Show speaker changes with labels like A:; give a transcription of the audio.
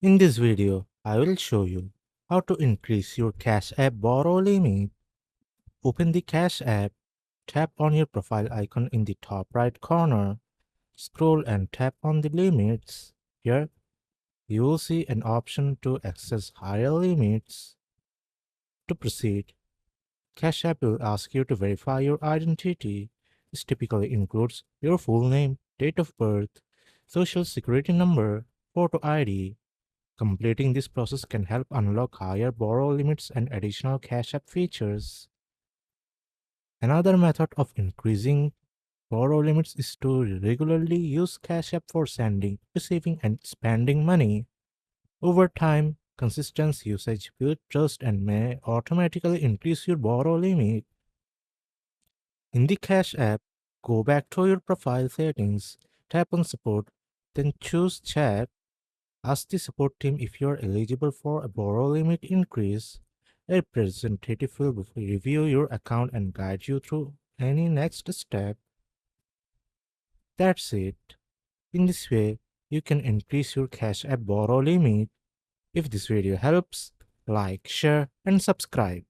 A: In this video, I will show you how to increase your Cash App borrow limit. Open the Cash App, tap on your profile icon in the top right corner, scroll and tap on the limits. Here, you will see an option to access higher limits. To proceed, Cash App will ask you to verify your identity. This typically includes your full name, date of birth, social security number, photo ID. Completing this process can help unlock higher borrow limits and additional Cash App features. Another method of increasing borrow limits is to regularly use Cash App for sending, receiving, and spending money. Over time, consistent usage builds trust and may automatically increase your borrow limit. In the Cash App, go back to your profile settings, tap on Support, then choose Chat. Ask the support team if you are eligible for a borrow limit increase. A representative will review your account and guide you through any next step. That's it. In this way, you can increase your Cash App borrow limit. If this video helps, like, share, and subscribe.